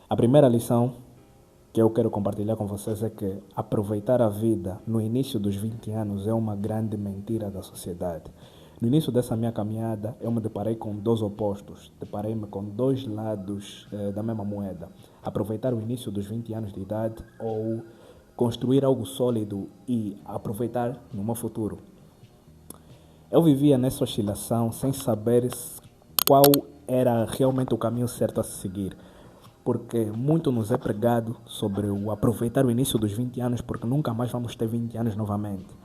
A primeira lição que eu quero compartilhar com vocês é que aproveitar a vida no início dos 20 anos é uma grande mentira da sociedade. No início dessa minha caminhada, eu me deparei com dois opostos, deparei-me com dois lados da mesma moeda. Aproveitar o início dos 20 anos de idade ou construir algo sólido e aproveitar no meu futuro. Eu vivia nessa oscilação sem saber qual era realmente o caminho certo a seguir, porque muito nos é pregado sobre o aproveitar o início dos 20 anos, porque nunca mais vamos ter 20 anos novamente.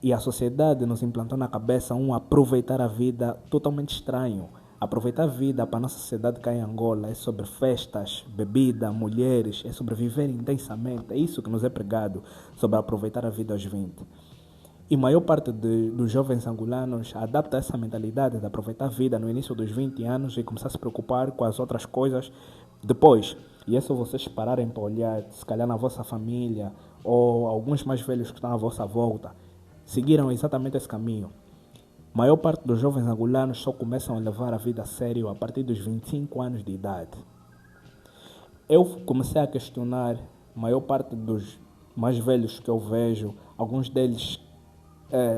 E a sociedade nos implantou na cabeça um aproveitar a vida totalmente estranho. Aproveitar a vida para a nossa sociedade cá em Angola é sobre festas, bebida, mulheres, é sobre viver intensamente. É isso que nos é pregado sobre aproveitar a vida aos 20. E a maior parte dos jovens angolanos adapta essa mentalidade de aproveitar a vida no início dos 20 anos e começar a se preocupar com as outras coisas depois. E é só vocês pararem para olhar, se calhar na vossa família ou alguns mais velhos que estão à vossa volta, seguiram exatamente esse caminho. A maior parte dos jovens angolanos só começam a levar a vida a sério a partir dos 25 anos de idade. Eu comecei a questionar a maior parte dos mais velhos que eu vejo, alguns deles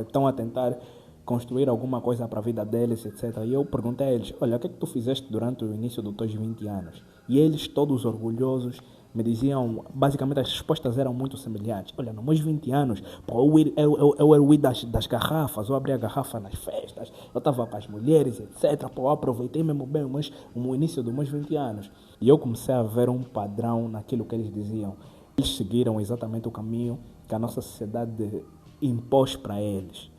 estão a tentar construir alguma coisa para a vida deles, etc. E eu perguntei a eles, olha, o que é que tu fizeste durante o início dos teus 20 anos? E eles, todos orgulhosos, me diziam, basicamente as respostas eram muito semelhantes. Olha, nos meus 20 anos, pô, eu era o ir das garrafas, eu abri a garrafa nas festas, eu estava com as mulheres, etc. Pô, eu aproveitei mesmo bem o início dos meus 20 anos. E eu comecei a ver um padrão naquilo que eles diziam. Eles seguiram exatamente o caminho que a nossa sociedade impôs para eles.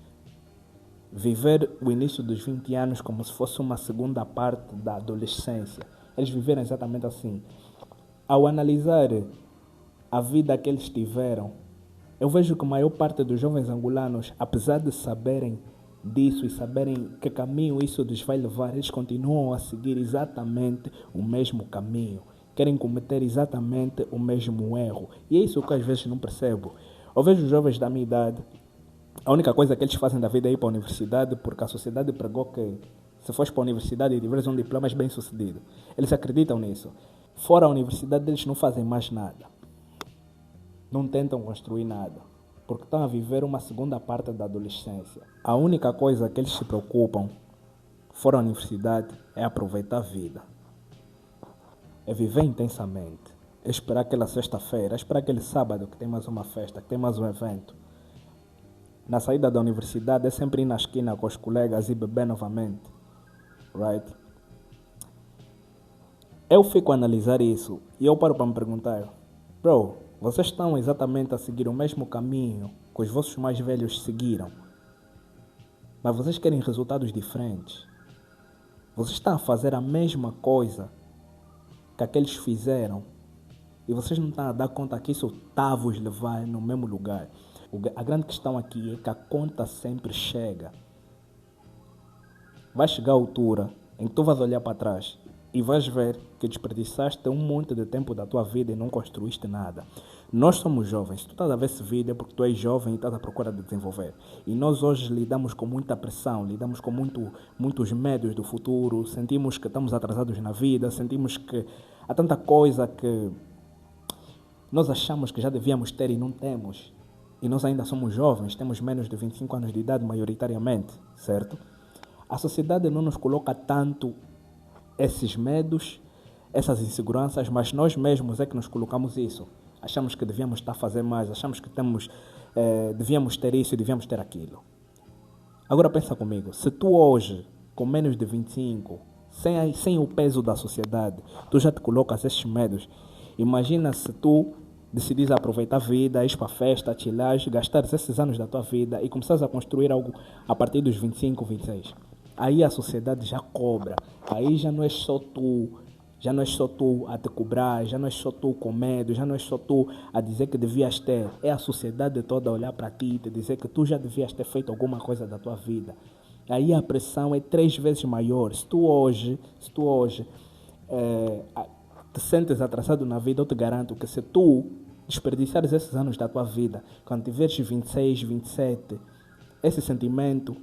Viver o início dos 20 anos como se fosse uma segunda parte da adolescência. Eles viveram exatamente assim. Ao analisar a vida que eles tiveram, eu vejo que a maior parte dos jovens angolanos, apesar de saberem disso e saberem que caminho isso lhes vai levar, eles continuam a seguir exatamente o mesmo caminho. Querem cometer exatamente o mesmo erro. E é isso que às vezes não percebo. Eu vejo jovens da minha idade, a única coisa que eles fazem da vida é ir para a universidade, porque a sociedade pregou que se fores para a universidade e tiveres um diploma és bem sucedido. Eles acreditam nisso. Fora a universidade eles não fazem mais nada. Não tentam construir nada, porque estão a viver uma segunda parte da adolescência. A única coisa que eles se preocupam, fora a universidade, é aproveitar a vida. É viver intensamente. É esperar aquela sexta-feira, é esperar aquele sábado que tem mais uma festa, que tem mais um evento. Na saída da universidade é sempre ir na esquina com os colegas e beber novamente. Right? Eu fico a analisar isso e eu paro para me perguntar, bro, vocês estão exatamente a seguir o mesmo caminho que os vossos mais velhos seguiram, mas vocês querem resultados diferentes. Vocês estão a fazer a mesma coisa que aqueles fizeram e vocês não estão a dar conta que isso está a vos levar no mesmo lugar. A grande questão aqui é que a conta sempre chega. Vai chegar a altura em que tu vais olhar para trás e vais ver que desperdiçaste um monte de tempo da tua vida e não construíste nada. Nós somos jovens. Se tu estás a ver esse vídeo é porque tu és jovem e estás à procura de desenvolver. E nós hoje lidamos com muita pressão, lidamos com muitos medos do futuro, sentimos que estamos atrasados na vida, sentimos que há tanta coisa que nós achamos que já devíamos ter e não temos. E nós ainda somos jovens, temos menos de 25 anos de idade maioritariamente, certo? A sociedade não nos coloca tanto esses medos, essas inseguranças, mas nós mesmos é que nos colocamos isso. Achamos que devíamos estar a fazer mais, achamos que devíamos ter isso e devíamos ter aquilo. Agora pensa comigo, se tu hoje, com menos de 25, sem o peso da sociedade, tu já te colocas esses medos, imagina se tu decidires aproveitar a vida, ir para a festa, chilar, gastares esses anos da tua vida e começares a construir algo a partir dos 25, 26. Aí a sociedade já cobra. Aí já não é só tu a te cobrar, já não é só tu com medo, já não é só tu a dizer que devias ter. É a sociedade toda a olhar para ti e te dizer que tu já devias ter feito alguma coisa da tua vida. Aí a pressão é 3 vezes maior. Se tu hoje te sentes atrasado na vida, eu te garanto que se tu desperdiçares esses anos da tua vida, quando tiveres 26, 27, esse sentimento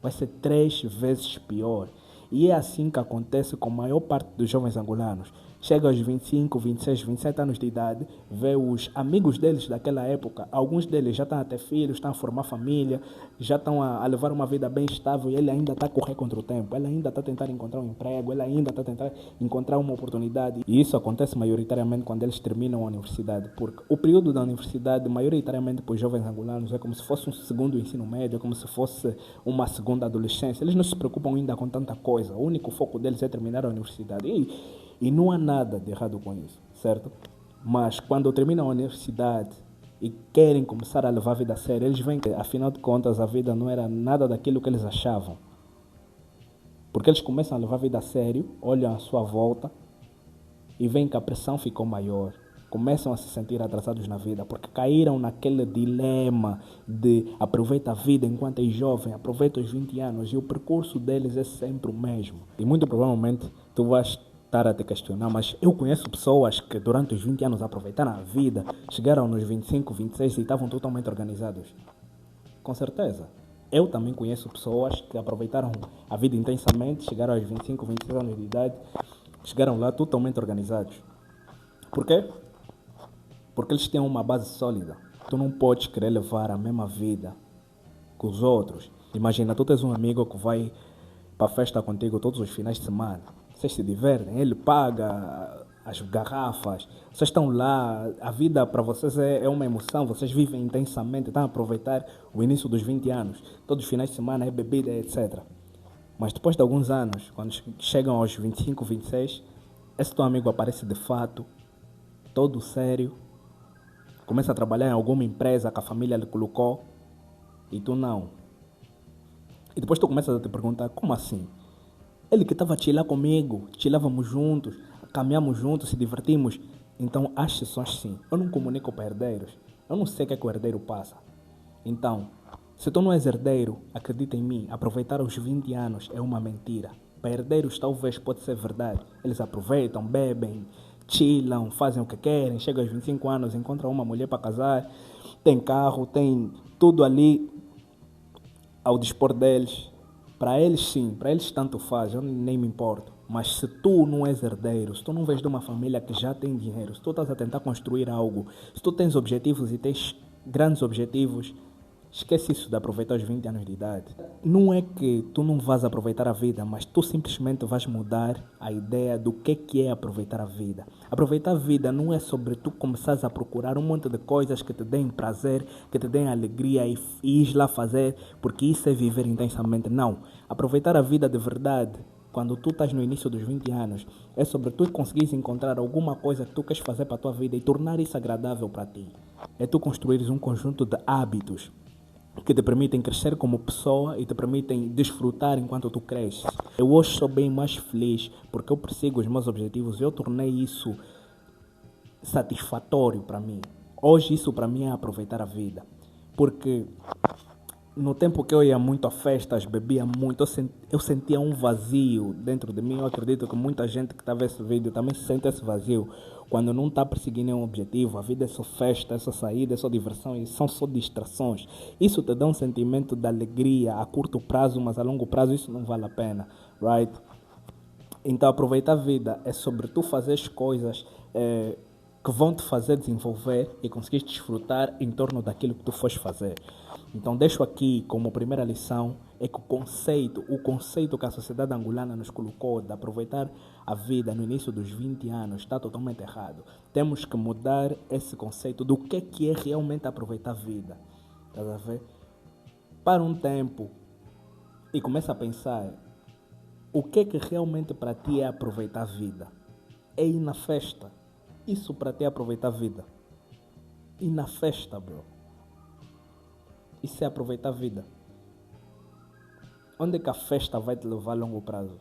vai ser 3 vezes pior. E é assim que acontece com a maior parte dos jovens angolanos. Chega aos 25, 26, 27 anos de idade, vê os amigos deles daquela época, alguns deles já estão a ter filhos, estão a formar família, já estão a levar uma vida bem estável e ele ainda está a correr contra o tempo, ele ainda está a tentar encontrar um emprego, ele ainda está a tentar encontrar uma oportunidade. E isso acontece maioritariamente quando eles terminam a universidade, porque o período da universidade, maioritariamente para os jovens angolanos, é como se fosse um segundo ensino médio, é como se fosse uma segunda adolescência. Eles não se preocupam ainda com tanta coisa, o único foco deles é terminar a universidade. E não há nada de errado com isso, certo? Mas quando terminam a universidade e querem começar a levar a vida a sério, eles veem que, afinal de contas, a vida não era nada daquilo que eles achavam. Porque eles começam a levar a vida a sério, olham à sua volta e veem que a pressão ficou maior. Começam a se sentir atrasados na vida, porque caíram naquele dilema de aproveita a vida enquanto é jovem, aproveita os 20 anos, e o percurso deles é sempre o mesmo. E muito provavelmente tu vais estar a te questionar, mas eu conheço pessoas que durante os 20 anos aproveitaram a vida, chegaram nos 25, 26 e estavam totalmente organizados. Com certeza. Eu também conheço pessoas que aproveitaram a vida intensamente, chegaram aos 25, 26 anos de idade, chegaram lá totalmente organizados. Por quê? Porque eles têm uma base sólida. Tu não podes querer levar a mesma vida que os outros. Imagina, tu tens um amigo que vai para a festa contigo todos os finais de semana. Vocês se divertem, ele paga as garrafas, vocês estão lá, a vida para vocês é uma emoção, vocês vivem intensamente, estão a aproveitar o início dos 20 anos, todos os finais de semana é bebida, etc. Mas depois de alguns anos, quando chegam aos 25, 26, esse teu amigo aparece de fato, todo sério, começa a trabalhar em alguma empresa que a família lhe colocou e tu não. E depois tu começas a te perguntar, como assim? Ele que estava a chilar comigo, chilávamos juntos, caminhamos juntos, se divertimos. Então, há exceções sim. Eu não comunico para herdeiros. Eu não sei o que é que o herdeiro passa. Então, se tu não és herdeiro, acredita em mim, aproveitar os 20 anos é uma mentira. Para herdeiros talvez pode ser verdade. Eles aproveitam, bebem, chilam, fazem o que querem, chegam aos 25 anos, encontram uma mulher para casar, tem carro, tem tudo ali ao dispor deles. Para eles sim, para eles tanto faz, eu nem me importo. Mas se tu não és herdeiro, se tu não vês de uma família que já tem dinheiro, se tu estás a tentar construir algo, se tu tens objetivos e tens grandes objetivos, esquece isso de aproveitar os 20 anos de idade. Não é que tu não vais aproveitar a vida, mas tu simplesmente vais mudar a ideia do que é aproveitar a vida. Aproveitar a vida não é sobre tu começares a procurar um monte de coisas que te deem prazer, que te deem alegria e ir lá fazer, porque isso é viver intensamente. Não. Aproveitar a vida de verdade, quando tu estás no início dos 20 anos, é sobre tu conseguires encontrar alguma coisa que tu queres fazer para a tua vida e tornar isso agradável para ti. É tu construires um conjunto de hábitos que te permitem crescer como pessoa e te permitem desfrutar enquanto tu cresces. Eu hoje sou bem mais feliz porque eu persigo os meus objetivos e eu tornei isso satisfatório para mim. Hoje isso para mim é aproveitar a vida. Porque no tempo que eu ia muito a festas, bebia muito, eu sentia um vazio dentro de mim. Eu acredito que muita gente que está vendo esse vídeo também sente esse vazio. Quando não está perseguindo nenhum objetivo, a vida é só festa, é só saída, é só diversão e são só distrações. Isso te dá um sentimento de alegria a curto prazo, mas a longo prazo isso não vale a pena, right? Então aproveitar a vida é sobre tu fazer as coisas que vão te fazer desenvolver e conseguir desfrutar em torno daquilo que tu fores fazer. Então deixo aqui como primeira lição é que o conceito que a sociedade angolana nos colocou de aproveitar a vida no início dos 20 anos está totalmente errado. Temos que mudar esse conceito do que é realmente aproveitar a vida. Estás a ver? Para um tempo e começa a pensar o que realmente para ti é aproveitar a vida. É ir na festa. Isso para ti é aproveitar a vida. Ir na festa, bro. Isso é aproveitar a vida. Onde é que a festa vai te levar a longo prazo?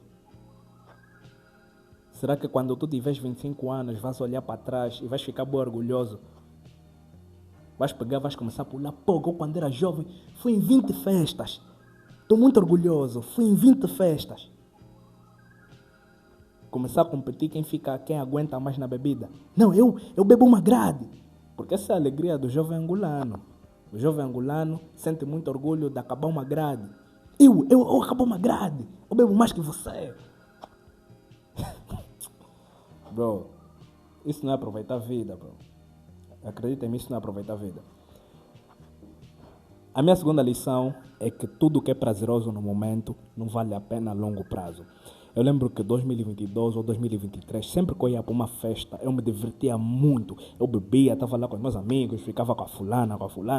Será que quando tu tiveres 25 anos vais olhar para trás e vais ficar bem orgulhoso? Vais pegar, vais começar a pular. Pô, eu quando era jovem fui em 20 festas. Estou muito orgulhoso, fui em 20 festas. Começar a competir quem aguenta mais na bebida. Não, eu bebo uma grade. Porque essa é a alegria do jovem angolano. O jovem angolano sente muito orgulho de acabar uma grade. Eu acabo uma grade. Eu bebo mais que você. Bro, isso não é aproveitar a vida, bro. Acredita em mim, isso não é aproveitar a vida. A minha segunda lição é que tudo que é prazeroso no momento não vale a pena a longo prazo. Eu lembro que 2022 ou 2023, sempre que eu ia para uma festa, eu me divertia muito. Eu bebia, estava lá com os meus amigos, ficava com a fulana,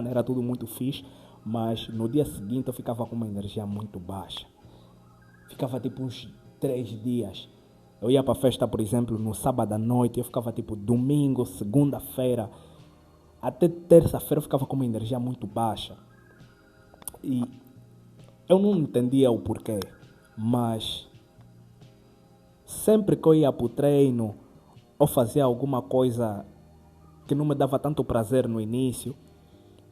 era tudo muito fixe. Mas no dia seguinte eu ficava com uma energia muito baixa. Ficava tipo uns 3 dias. Eu ia para a festa, por exemplo, no sábado à noite, eu ficava tipo domingo, segunda-feira, até terça-feira eu ficava com uma energia muito baixa. E eu não entendia o porquê, mas sempre que eu ia para o treino ou fazia alguma coisa que não me dava tanto prazer no início,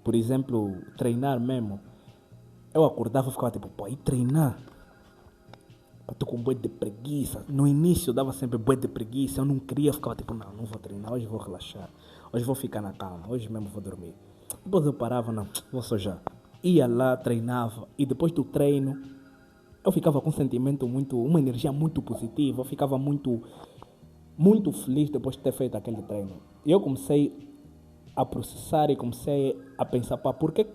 por exemplo, treinar mesmo, eu acordava e ficava tipo, pô, e treinar? Eu tô com bué de preguiça. No início eu dava sempre bué de preguiça, eu não queria, eu ficava tipo, não vou treinar, hoje vou relaxar, hoje vou ficar na cama, hoje mesmo vou dormir. Depois eu parava, não, vou sojar. Ia lá, treinava, e depois do treino, eu ficava com um sentimento uma energia muito positiva, eu ficava muito feliz depois de ter feito aquele treino. E eu comecei a processar e comecei a pensar, pá, por que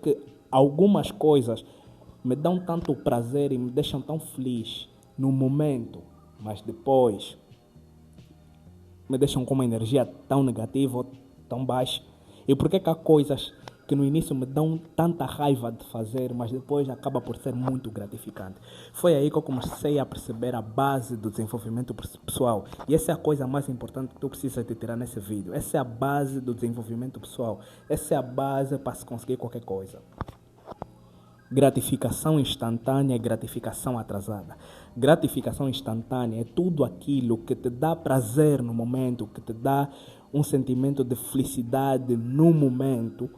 algumas coisas me dão tanto prazer e me deixam tão feliz no momento, mas depois me deixam com uma energia tão negativa, tão baixa? E por que há coisas que no início me dão tanta raiva de fazer, mas depois acaba por ser muito gratificante? Foi aí que eu comecei a perceber a base do desenvolvimento pessoal. E essa é a coisa mais importante que tu precisas de tirar nesse vídeo. Essa é a base do desenvolvimento pessoal. Essa é a base para se conseguir qualquer coisa. Gratificação instantânea e gratificação atrasada. Gratificação instantânea é tudo aquilo que te dá prazer no momento, que te dá um sentimento de felicidade no momento,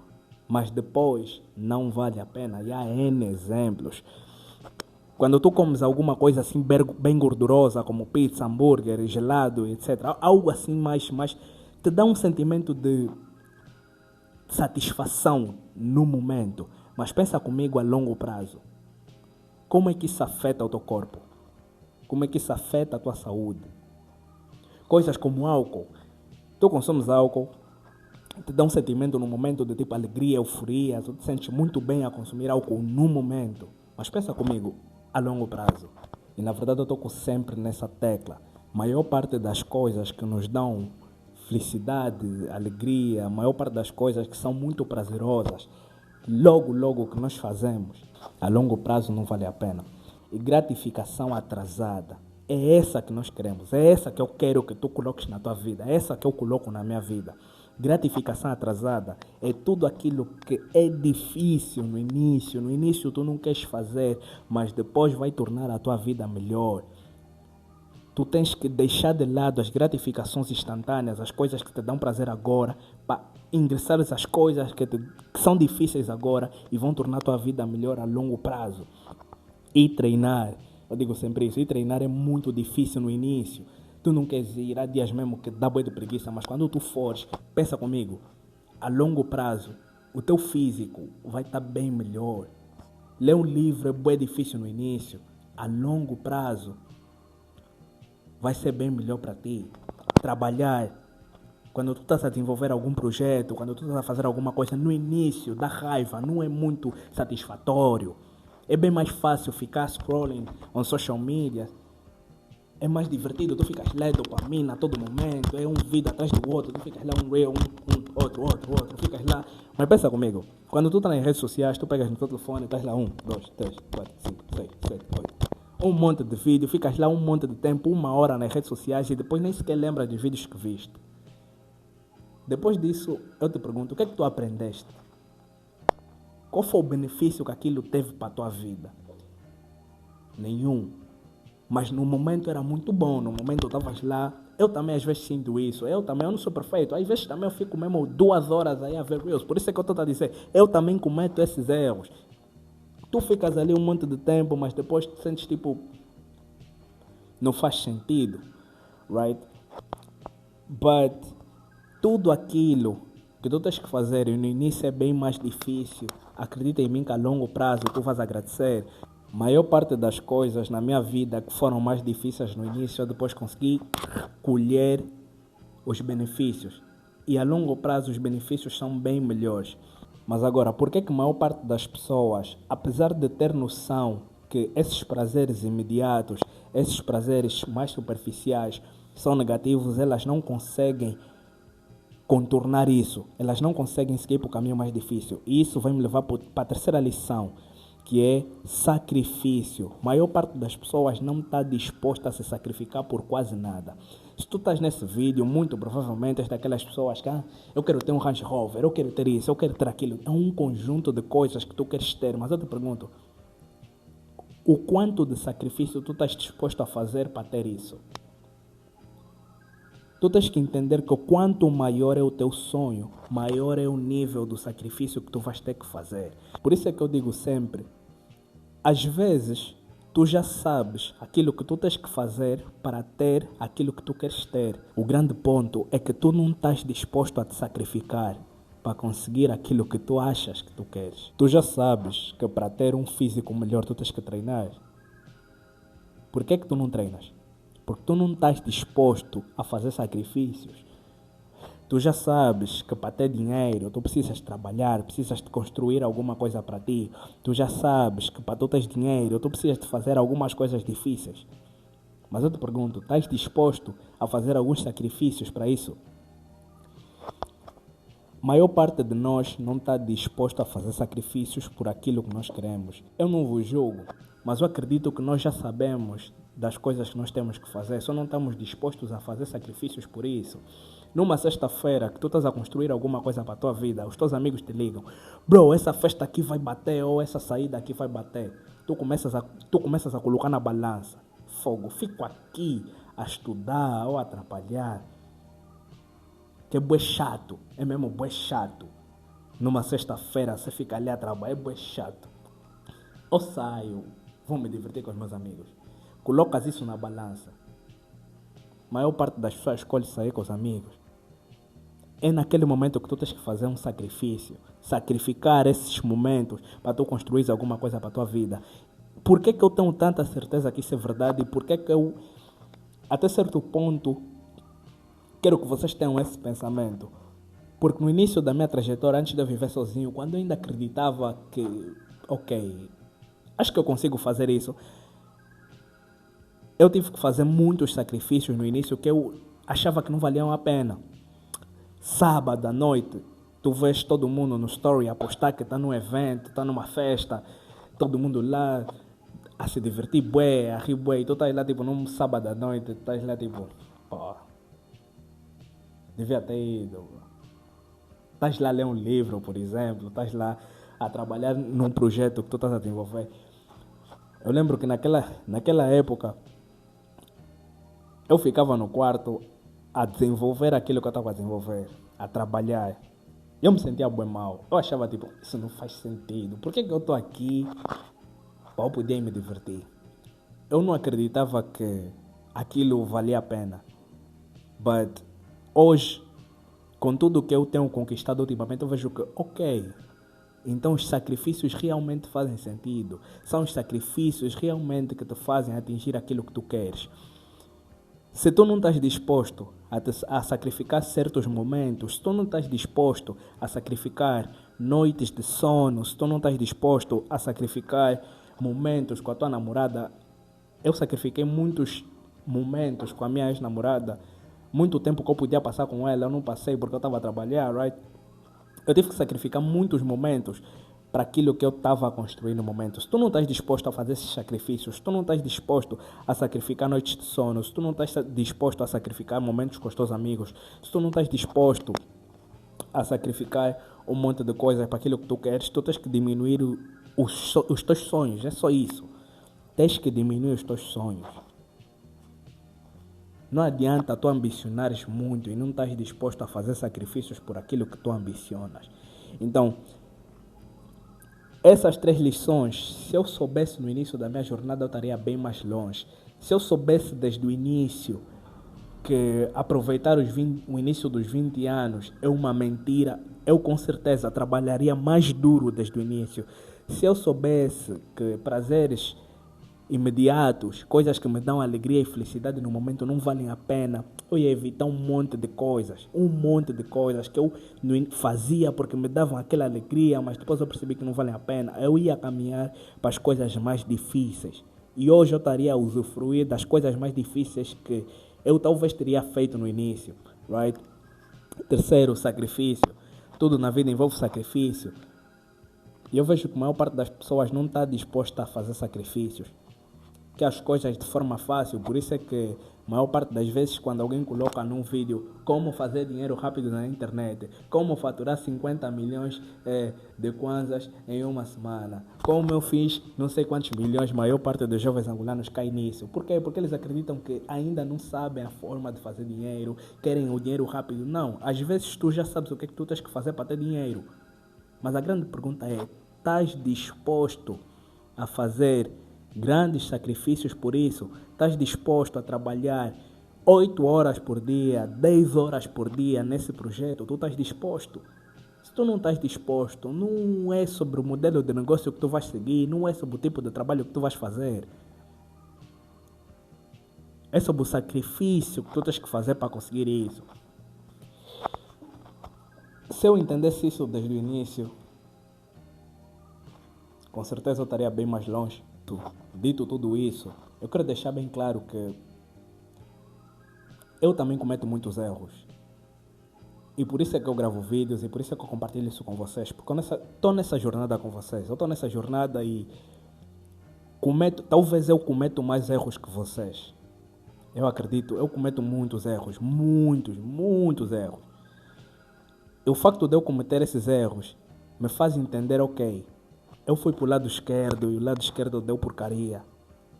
mas depois não vale a pena. E há N exemplos. Quando tu comes alguma coisa assim bem gordurosa, como pizza, hambúrguer, gelado, etc., algo assim mais te dá um sentimento de satisfação no momento, mas pensa comigo a longo prazo. Como é que isso afeta o teu corpo? Como é que isso afeta a tua saúde? Coisas como álcool. Tu consomes álcool, te dá um sentimento no momento de tipo alegria, euforia, tu te sentes muito bem a consumir álcool no momento. Mas pensa comigo, a longo prazo. E na verdade eu toco sempre nessa tecla. A maior parte das coisas que nos dão felicidade, alegria, a maior parte das coisas que são muito prazerosas, logo que nós fazemos, a longo prazo não vale a pena. E gratificação atrasada, é essa que nós queremos, é essa que eu quero que tu coloques na tua vida, é essa que eu coloco na minha vida. Gratificação atrasada é tudo aquilo que é difícil no início. No início tu não queres fazer, mas depois vai tornar a tua vida melhor. Tu tens que deixar de lado as gratificações instantâneas, as coisas que te dão prazer agora, para ingressar as coisas que são difíceis agora e vão tornar a tua vida melhor a longo prazo. E treinar, eu digo sempre isso, e treinar é muito difícil no início. Tu não queres ir, há dias mesmo que dá bué de preguiça, mas quando tu fores, pensa comigo, a longo prazo, o teu físico vai estar bem melhor. Ler um livro é bué difícil no início, a longo prazo vai ser bem melhor para ti. Trabalhar, quando tu estás a desenvolver algum projeto, quando tu estás a fazer alguma coisa, no início dá raiva, não é muito satisfatório. É bem mais fácil ficar scrolling on social media. É mais divertido, tu ficas lá dopamina a todo momento, é um vídeo atrás do outro, tu ficas lá um reel, outro, ficas lá. Mas pensa comigo, quando tu estás nas redes sociais, tu pegas no teu telefone, estás lá 1, 2, 3, 4, 5, 6, 7, 8. Um monte de vídeo, ficas lá um monte de tempo, 1 hora nas redes sociais e depois nem sequer lembra dos vídeos que viste. Depois disso, eu te pergunto, o que é que tu aprendeste? Qual foi o benefício que aquilo teve para a tua vida? Nenhum. Mas no momento era muito bom, no momento eu estavas lá. Eu também às vezes sinto isso, eu não sou perfeito. Às vezes também eu fico mesmo 2 horas aí a ver Reels. Por isso é que eu estou a dizer, eu também cometo esses erros. Tu ficas ali um monte de tempo, mas depois te sentes tipo, não faz sentido, right? But tudo aquilo que tu tens que fazer e no início é bem mais difícil. Acredita em mim que a longo prazo tu vais agradecer. Maior parte das coisas na minha vida que foram mais difíceis no início, eu depois consegui colher os benefícios. E a longo prazo os benefícios são bem melhores. Mas agora, por que a maior parte das pessoas, apesar de ter noção que esses prazeres imediatos, esses prazeres mais superficiais são negativos, elas não conseguem contornar isso, elas não conseguem seguir para o caminho mais difícil? E isso vai me levar para a terceira lição, que é sacrifício. A maior parte das pessoas não está disposta a se sacrificar por quase nada. Se tu estás nesse vídeo, muito provavelmente és daquelas pessoas que eu quero ter um Range Rover, eu quero ter isso, eu quero ter aquilo. É um conjunto de coisas que tu queres ter, mas eu te pergunto, o quanto de sacrifício tu estás disposto a fazer para ter isso? Tu tens que entender que quanto maior é o teu sonho, maior é o nível do sacrifício que tu vais ter que fazer. Por isso é que eu digo sempre, às vezes tu já sabes aquilo que tu tens que fazer para ter aquilo que tu queres ter. O grande ponto é que tu não estás disposto a te sacrificar para conseguir aquilo que tu achas que tu queres. Tu já sabes que para ter um físico melhor tu tens que treinar. Por que tu não treinas? Porque tu não estás disposto a fazer sacrifícios. Tu já sabes que para ter dinheiro tu precisas trabalhar, precisas de construir alguma coisa para ti. Tu já sabes que para tu teres dinheiro tu precisas de fazer algumas coisas difíceis. Mas eu te pergunto, estás disposto a fazer alguns sacrifícios para isso? A maior parte de nós não está disposto a fazer sacrifícios por aquilo que nós queremos. Eu não vos julgo, mas eu acredito que nós já sabemos das coisas que nós temos que fazer, só não estamos dispostos a fazer sacrifícios por isso. Numa sexta-feira que tu estás a construir alguma coisa para a tua vida, os teus amigos te ligam, bro, essa festa aqui vai bater, ou essa saída aqui vai bater. Tu começas a colocar na balança. Fogo, fico aqui a estudar ou a atrapalhar. Que é bué chato, é mesmo bué chato. Numa sexta-feira você fica ali a trabalhar, é bué chato. Ou saio, vou me divertir com os meus amigos. Colocas isso na balança. A maior parte das pessoas escolhe sair com os amigos. É naquele momento que tu tens que fazer um sacrifício. Sacrificar esses momentos para tu construir alguma coisa para a tua vida. Por que eu tenho tanta certeza que isso é verdade? E por que eu, até certo ponto, quero que vocês tenham esse pensamento? Porque no início da minha trajetória, antes de eu viver sozinho, quando eu ainda acreditava que, ok, acho que eu consigo fazer isso, eu tive que fazer muitos sacrifícios no início que eu achava que não valiam a pena. Sábado à noite, tu vês todo mundo no story a postar que está num evento, está numa festa, todo mundo lá a se divertir bué, a rir bué, e tu estás lá tipo num sábado à noite, estás lá tipo, pô, devia ter ido. Estás lá a ler um livro, por exemplo, estás lá a trabalhar num projeto que tu estás a desenvolver. Eu lembro que naquela época, eu ficava no quarto a desenvolver aquilo que eu estava a desenvolver, a trabalhar. Eu me sentia bem mal. Eu achava tipo, isso não faz sentido. Por que eu estou aqui para eu poder me divertir? Eu não acreditava que aquilo valia a pena. But hoje, com tudo que eu tenho conquistado ultimamente, eu vejo que, ok, então os sacrifícios realmente fazem sentido. São os sacrifícios realmente que te fazem atingir aquilo que tu queres. Se tu não estás disposto a sacrificar certos momentos, se tu não estás disposto a sacrificar noites de sono, se tu não estás disposto a sacrificar momentos com a tua namorada, eu sacrifiquei muitos momentos com a minha ex-namorada, muito tempo que eu podia passar com ela, eu não passei porque eu estava a trabalhar, right? Eu tive que sacrificar muitos momentos para aquilo que eu estava a construir no momento. Se tu não estás disposto a fazer esses sacrifícios, se tu não estás disposto a sacrificar noites de sono, se tu não estás disposto a sacrificar momentos com os teus amigos, se tu não estás disposto a sacrificar um monte de coisas para aquilo que tu queres, tu tens que diminuir os teus sonhos, é só isso. Tens que diminuir os teus sonhos. Não adianta tu ambicionares muito e não estás disposto a fazer sacrifícios por aquilo que tu ambicionas. Então, essas 3 lições, se eu soubesse no início da minha jornada, eu estaria bem mais longe. Se eu soubesse desde o início que aproveitar o início dos 20 anos é uma mentira, eu com certeza trabalharia mais duro desde o início. Se eu soubesse que prazeres imediatos, coisas que me dão alegria e felicidade no momento não valem a pena. Eu ia evitar um monte de coisas que eu fazia porque me davam aquela alegria, mas depois eu percebi que não valem a pena. Eu ia caminhar para as coisas mais difíceis. E hoje eu estaria a usufruir das coisas mais difíceis que eu talvez teria feito no início, right? Terceiro, sacrifício. Tudo na vida envolve sacrifício. E eu vejo que a maior parte das pessoas não está disposta a fazer sacrifícios. Que as coisas de forma fácil, por isso é que a maior parte das vezes quando alguém coloca num vídeo como fazer dinheiro rápido na internet, como faturar 50 milhões de kwanzas em uma semana, como eu fiz não sei quantos milhões, a maior parte dos jovens angolanos cai nisso. Por quê? Porque eles acreditam que ainda não sabem a forma de fazer dinheiro, querem o dinheiro rápido. Não, às vezes tu já sabes o que é que tu tens que fazer para ter dinheiro. Mas a grande pergunta é, estás disposto a fazer grandes sacrifícios por isso? Estás disposto a trabalhar 8 horas por dia, 10 horas por dia nesse projeto? Tu estás disposto? Se tu não estás disposto, não é sobre o modelo de negócio que tu vais seguir, não é sobre o tipo de trabalho que tu vais fazer. É sobre o sacrifício que tu tens que fazer para conseguir isso. Se eu entendesse isso desde o início, com certeza eu estaria bem mais longe. Dito tudo isso, eu quero deixar bem claro que eu também cometo muitos erros. E por isso é que eu gravo vídeos e por isso é que eu compartilho isso com vocês. Porque eu estou nessa jornada com vocês. Eu estou nessa jornada e talvez eu cometo mais erros que vocês. Eu acredito, eu cometo muitos erros. Muitos erros. E o facto de eu cometer esses erros me faz entender, ok, eu fui para o lado esquerdo e o lado esquerdo deu porcaria.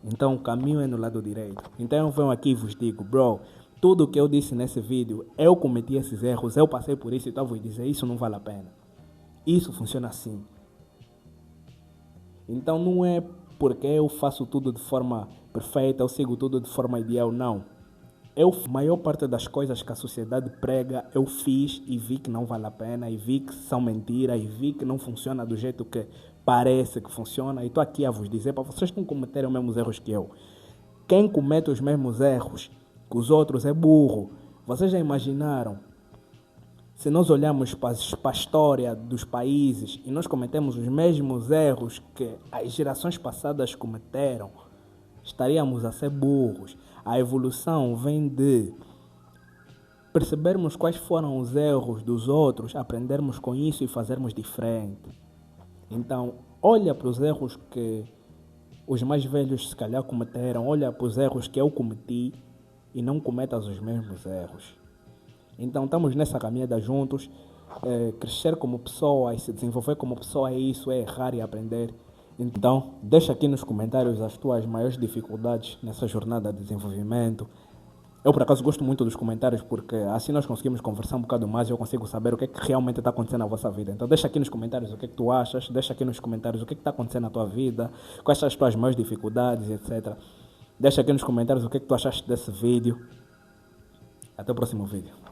Então o caminho é no lado direito. Então eu venho aqui e vos digo, bro, tudo o que eu disse nesse vídeo, eu cometi esses erros, eu passei por isso e então vou dizer, isso não vale a pena. Isso funciona assim. Então não é porque eu faço tudo de forma perfeita, eu sigo tudo de forma ideal, não. A maior parte das coisas que a sociedade prega, eu fiz e vi que não vale a pena, e vi que são mentiras, e vi que não funciona do jeito que parece que funciona. E estou aqui a vos dizer para vocês não cometerem os mesmos erros que eu. Quem comete os mesmos erros que os outros é burro. Vocês já imaginaram? Se nós olharmos para a história dos países e nós cometemos os mesmos erros que as gerações passadas cometeram, estaríamos a ser burros. A evolução vem de percebermos quais foram os erros dos outros, aprendermos com isso e fazermos diferente. Então, olha para os erros que os mais velhos se calhar cometeram, olha para os erros que eu cometi e não cometas os mesmos erros. Então, estamos nessa caminhada juntos. Crescer como pessoa e se desenvolver como pessoa é isso, é errar e aprender. Então, deixa aqui nos comentários as tuas maiores dificuldades nessa jornada de desenvolvimento. Eu, por acaso, gosto muito dos comentários porque assim nós conseguimos conversar um bocado mais e eu consigo saber o que é que realmente está acontecendo na vossa vida. Então, deixa aqui nos comentários o que é que tu achas, deixa aqui nos comentários o que é que está acontecendo na tua vida, quais são as tuas maiores dificuldades, etc. Deixa aqui nos comentários o que é que tu achaste desse vídeo. Até o próximo vídeo.